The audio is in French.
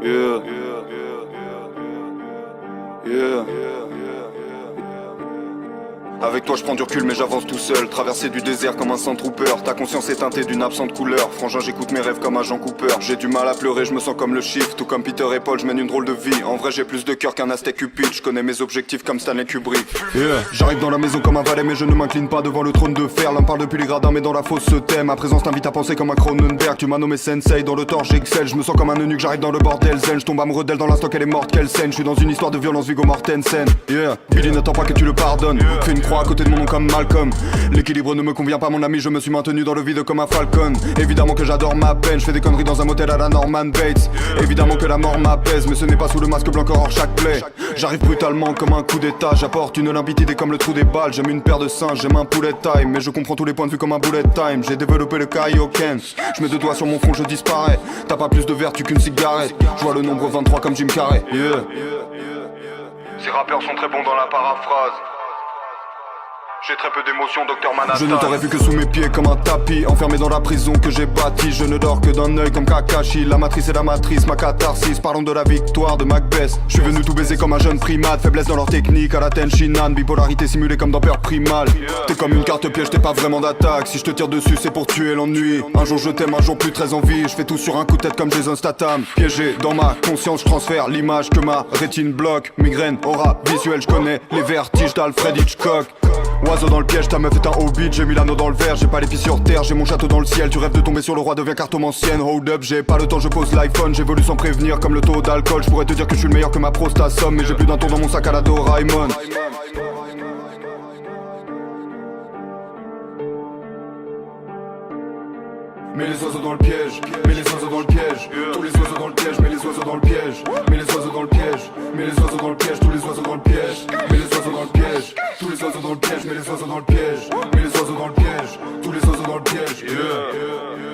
yeah, yeah. Avec toi je prends du recul mais j'avance tout seul. Traverser du désert comme un Sandtrooper. Ta conscience est teintée d'une absente couleur. Frangin j'écoute mes rêves comme un Jean Cooper. J'ai du mal à pleurer, je me sens comme le Shift. Tout comme Peter et Paul, je mène une drôle de vie. En vrai j'ai plus de cœur qu'un Aztec Cupid. Je connais mes objectifs comme Stanley Kubrick, yeah. J'arrive dans la maison comme un valet mais je ne m'incline pas devant le trône de fer. L'un parle depuis les gradins mais dans la fosse se thème. Ma présence t'invite à penser comme un Cronenberg. Tu m'as nommé Sensei, dans le tort j'excelle. Je me sens comme un eunuque, j'arrive dans le bordel zen. Je tombe amoureux d'elle dans l'instant qu'elle est morte, quelle scène. Je suis dans une histoire de violence Viggo Mortensen, yeah. Billy n'attend pas que tu le pardonnes, fais une croix à côté de mon nom comme Malcolm. L'équilibre ne me convient pas mon ami, je me suis maintenu dans le vide comme un falcon. Évidemment que j'adore ma peine, je fais des conneries dans un motel à la Norman Bates. Évidemment que la mort m'apaise, mais ce n'est pas sous le masque blanc hors chaque plaie. J'arrive brutalement comme un coup d'état, j'apporte une limpidité comme le trou des balles. J'aime une paire de singes, j'aime un poulet time, mais je comprends tous les points de vue comme un bullet time. J'ai développé le Kaioken, je mets deux doigts sur mon front, je disparais. T'as pas plus de vertu qu'une cigarette, je vois le nombre 23 comme Jim Carrey, yeah. Ces rappeurs sont très bons dans la paraphrase. J'ai très peu d'émotions, Docteur Manhattan. Je ne t'aurais vu que sous mes pieds comme un tapis, enfermé dans la prison que j'ai bâtie. Je ne dors que d'un œil comme Kakashi. La matrice est la matrice, ma catharsis. Parlons de la victoire de Macbeth. Je suis venu tout baiser comme un jeune primate. Faiblesse dans leur technique à la Tenshinhan. Bipolarité simulée comme dans Peur Primal. T'es comme une carte piège, t'es pas vraiment d'attaque. Si je te tire dessus c'est pour tuer l'ennui. Un jour je t'aime, un jour plus très envie. Je fais tout sur un coup de tête comme Jason Statham. Piégé dans ma conscience, je transfère l'image que ma rétine bloque. Migraine, aura visuelle, je connais les vertiges d'Alfred Hitchcock. Oiseau dans le piège, ta meuf est un hobbit. J'ai mis l'anneau dans le verre, j'ai pas les pieds sur terre. J'ai mon château dans le ciel, tu rêves de tomber sur le roi, deviens cartomancienne. Hold up, j'ai pas le temps, je pose l'iPhone. J'évolue sans prévenir comme le taux d'alcool. Je pourrais te dire que je suis le meilleur que ma prostate somme, mais j'ai plus d'un tour dans mon sac à la Doraemon. Mets les oiseaux dans le piège, mets les oiseaux dans le piège. Tous les oiseaux dans le piège, mets les oiseaux dans le piège. Mets les oiseaux dans le piège, mets les oiseaux dans le piège. Tous les oiseaux dans le piège, mets les oiseaux dans le piège. Tous les oiseaux dans le piège, mets les oiseaux dans le piège. Mets les oiseaux dans le piège, tous les oiseaux dans le piège, yeah.